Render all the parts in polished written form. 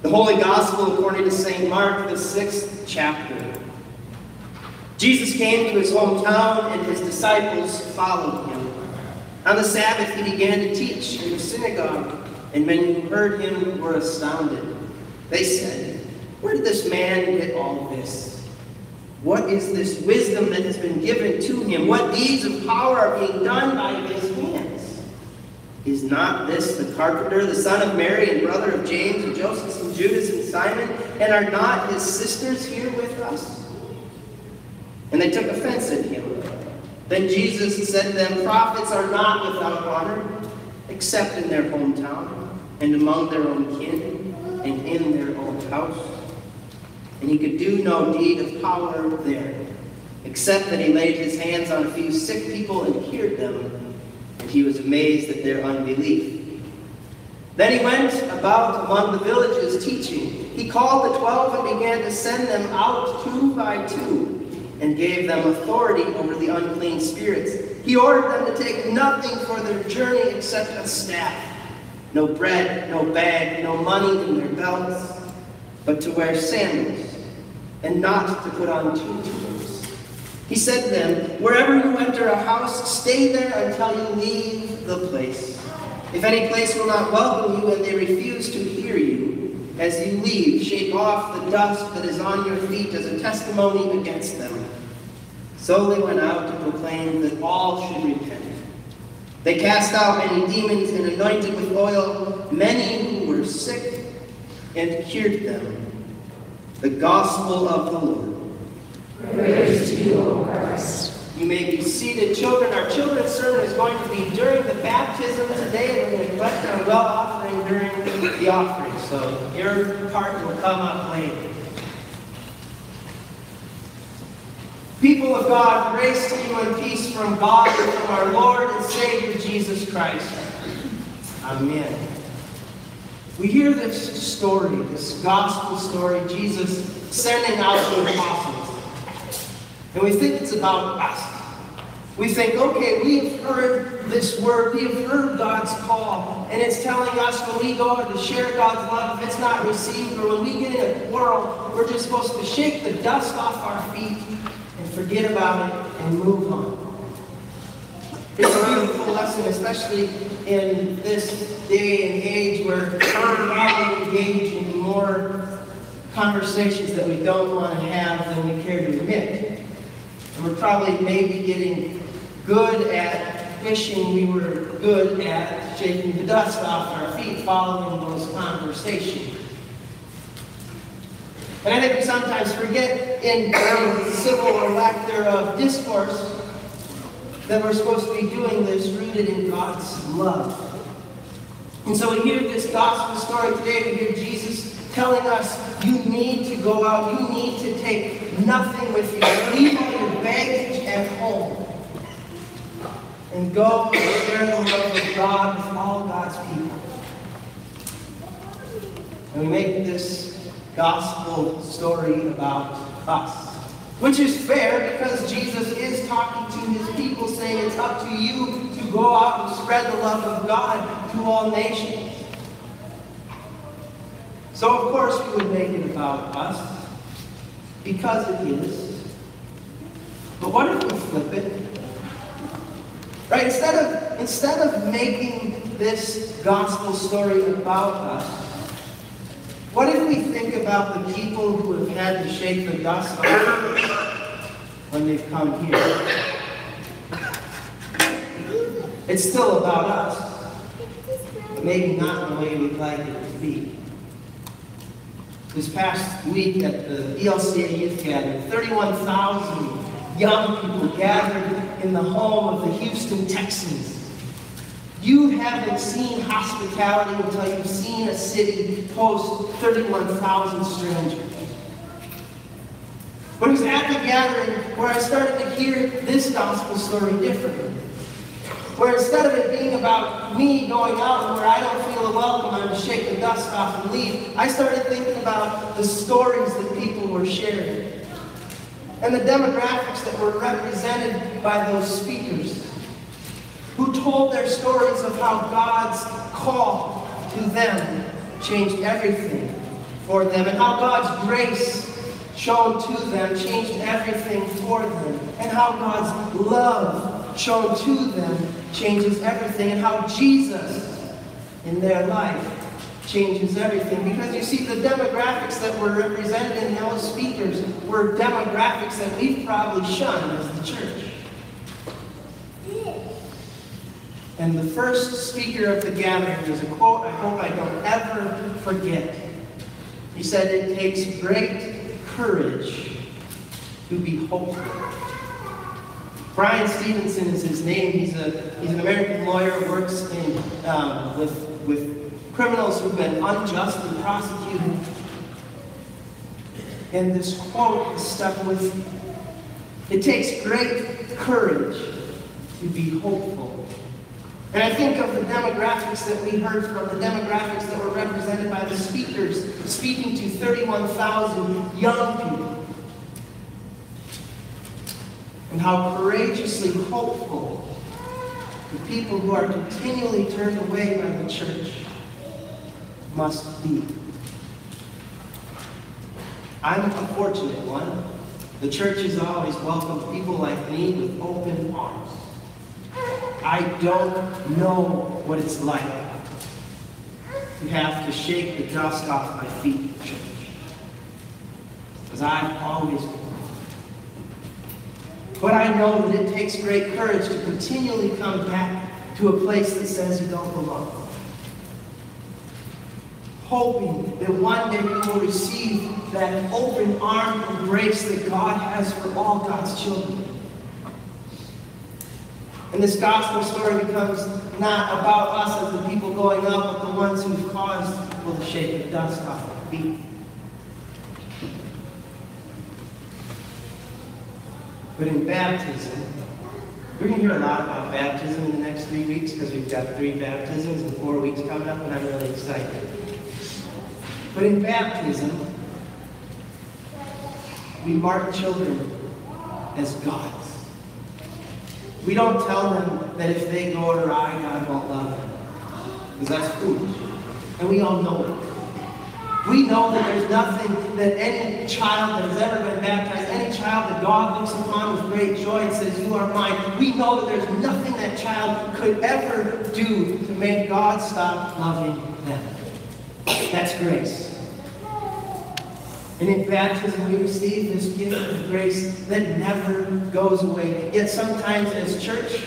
The Holy Gospel according to St. Mark, the 6th chapter. Jesus came to his hometown, and his disciples followed him. On the Sabbath he began to teach in the synagogue, and many who heard him were astounded. They said, "Where did this man get all this? What is this wisdom that has been given to him? What deeds of power are being done by his hands? Is not this the carpenter, the son of Mary, and brother of James and Joseph and Judas and Simon? And are not his sisters here with us?" And they took offense at him. Then Jesus said to them, "Prophets are not without honor, except in their hometown, and among their own kin, and in their own house." And he could do no deed of power there, except that he laid his hands on a few sick people and cured them. And he was amazed at their unbelief. Then he went about among the villages teaching. He called the 12 and began to send them out 2 by 2, and gave them authority over the unclean spirits. He ordered them to take nothing for their journey except a staff, no bread, no bag, no money in their belts, but to wear sandals, and not to put on tutus. He said to them, "Wherever you enter a house, stay there until you leave the place. If any place will not welcome you and they refuse to hear you, as you leave, shake off the dust that is on your feet as a testimony against them." So they went out to proclaim that all should repent. They cast out many demons and anointed with oil many who were sick and cured them. The gospel of the Lord. Praise to you, O Christ. You may be seated, children. Our children's sermon is going to be during the baptism today, and we're going to collect our well offering during the offering. So your part will come up later. People of God, grace to you and peace from God and from our Lord and Savior Jesus Christ. Amen. We hear this story, this gospel story, Jesus sending out the apostles. And we think it's about us. We think, okay, we've heard this word, we've heard God's call, and it's telling us when we go out to share God's love, if it's not received, or when we get in a quarrel, we're just supposed to shake the dust off our feet and forget about it and move on. It's a beautiful lesson, especially in this day and age where we're probably engaged in more conversations that we don't want to have than we care to admit. And we're probably maybe getting good at wishing we were good at shaking the dust off our feet following those conversations. And I think we sometimes forget in civil or lack thereof discourse that we're supposed to be doing this rooted in God's love. And so we hear this gospel story today. We hear Jesus telling us, you need to go out, you need to take nothing with you. Leave all your baggage at home. And go and share the love of God with all God's people. And we make this gospel story about us. Which is fair because Jesus is talking to his people saying it's up to you to go out and spread the love of God to all nations. So of course we would make it about us because it is. But what if we flip it? Right? Instead of making this gospel story about us, what if we think about the people who have had to shake the dust off when they've come here? It's still about us, but maybe not the way we'd like it to be. This past week at the ELCA Youth Gathering, 31,000 young people gathered in the home of the Houston Texans. You haven't seen hospitality until you've seen a city host 31,000 strangers. But it was at the gathering where I started to hear this gospel story differently. Where instead of it being about me going out and where I don't feel welcome, I'm to shake the dust off and leave, I started thinking about the stories that people were sharing. And the demographics that were represented by those speakers, who told their stories of how God's call to them changed everything for them, and how God's grace shown to them changed everything for them, and how God's love shown to them changes everything, and how Jesus in their life changes everything. Because you see, the demographics that were represented in those speakers were demographics that we've probably shunned as the church. And the first speaker of the gathering was a quote I hope I don't ever forget. He said, "It takes great courage to be hopeful." Brian Stevenson is his name. He's an American lawyer, works with criminals who've been unjustly prosecuted. And this quote is stuck with me. It takes great courage to be hopeful. And I think of the demographics that we heard from, the demographics that were represented by the speakers, speaking to 31,000 young people. And how courageously hopeful the people who are continually turned away by the church must be. I'm a fortunate one. The church has always welcomed people like me with open arms. I don't know what it's like to have to shake the dust off my feet in church. Because I've always been. But I know that it takes great courage to continually come back to a place that says you don't belong. Hoping that one day you will receive that open arm embrace that God has for all God's children. And this gospel story becomes not about us as the people going up, but the ones who've caused people to shake the dust off their feet. But in baptism, we're going to hear a lot about baptism in the next 3 weeks because we've got 3 baptisms in 4 weeks coming up, and I'm really excited. But in baptism, we mark children as gods. We don't tell them that if they go awry, God won't love them. Because that's foolish. And we all know it. We know that there's nothing that any child that has ever been baptized, any child that God looks upon with great joy and says, "You are mine," we know that there's nothing that child could ever do to make God stop loving them. That's grace. And in baptism, we receive this gift of grace that never goes away. Yet sometimes as church,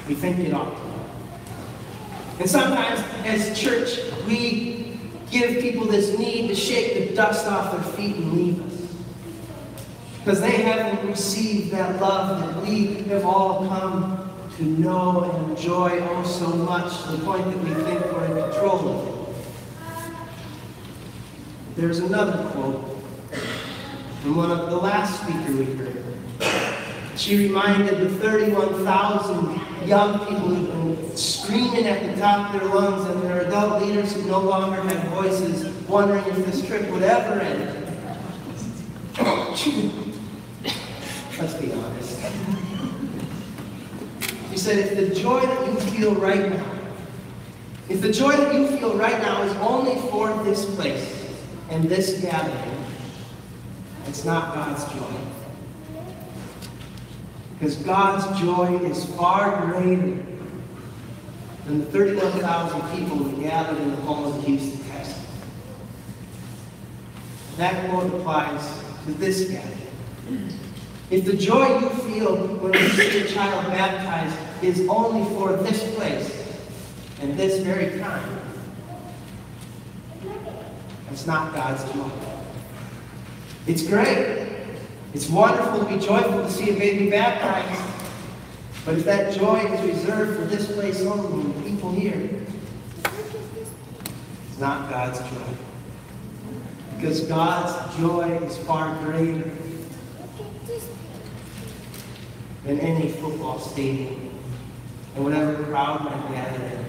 we think it ought to. And sometimes as church, we give people this need to shake the dust off their feet and leave us. Because they haven't received that love that we have all come to know and enjoy oh so much, to the point that we think we're in control of it. There's another quote from one of the last speaker we heard. She reminded the 31,000 young people who've been screaming at the top of their lungs, and their adult leaders who no longer had voices, wondering if this trip would ever end. Let's be honest. She said, if the joy that you feel right now, if the joy that you feel right now is only for this place and this gathering, it's not God's joy. Because God's joy is far greater than the 31,000 people who gathered in the home of Houston, Texas. That quote applies to this gathering. If the joy you feel when you see a child baptized is only for this place and this very time, it's not God's joy. It's great. It's wonderful to be joyful to see a baby baptized. But if that joy is reserved for this place only and people here, it's not God's joy. Because God's joy is far greater than any football stadium and whatever crowd might gather in.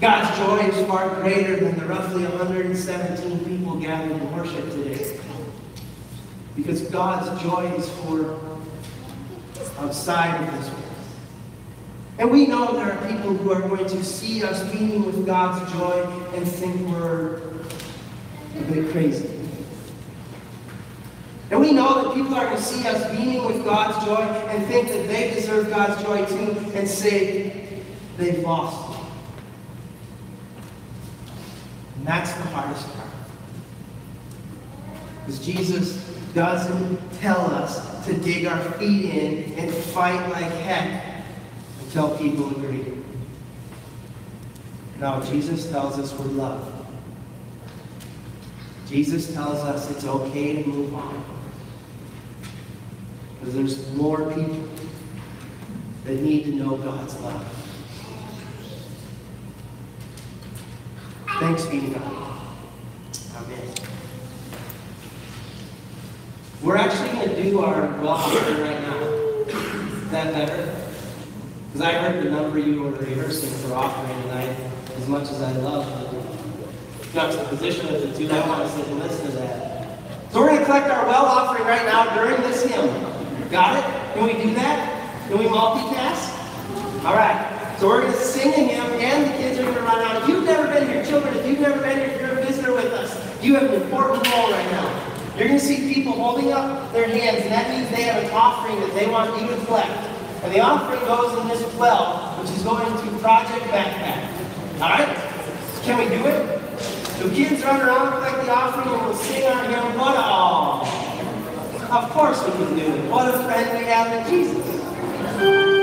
God's joy is far greater than the roughly 117 people gathered in worship today. Because God's joy is for outside of this place. And we know there are people who are going to see us beaming with God's joy and think we're a bit crazy. And we know that people are going to see us beaming with God's joy and think that they deserve God's joy too and say they've lost it. And that's the hardest part. Because Jesus doesn't tell us to dig our feet in and fight like heck until people agree. No, Jesus tells us we're loved. Jesus tells us it's okay to move on. Because there's more people that need to know God's love. Thanks be to God. Amen. We're actually going to do our well offering right now. Is that better? Because I heard the number you were rehearsing for offering tonight, as much as I love the juxtaposition of the two, I want to sit and listen to that. So we're going to collect our well offering right now during this hymn. Got it? Can we do that? Can we multitask? All right. So we're going to sing a hymn, and the kids are going to run out. If you've never been here, children, if you've never been here, if you're a visitor with us, you have an important role right now. You're going to see people holding up their hands, and that means they have an offering that they want you to collect. And the offering goes in this well, which is going to Project Backpack. All right? Can we do it? So kids run around, collect the offering, and we'll sing our hymn, What All. Of course we can do it. What a friend we have in Jesus.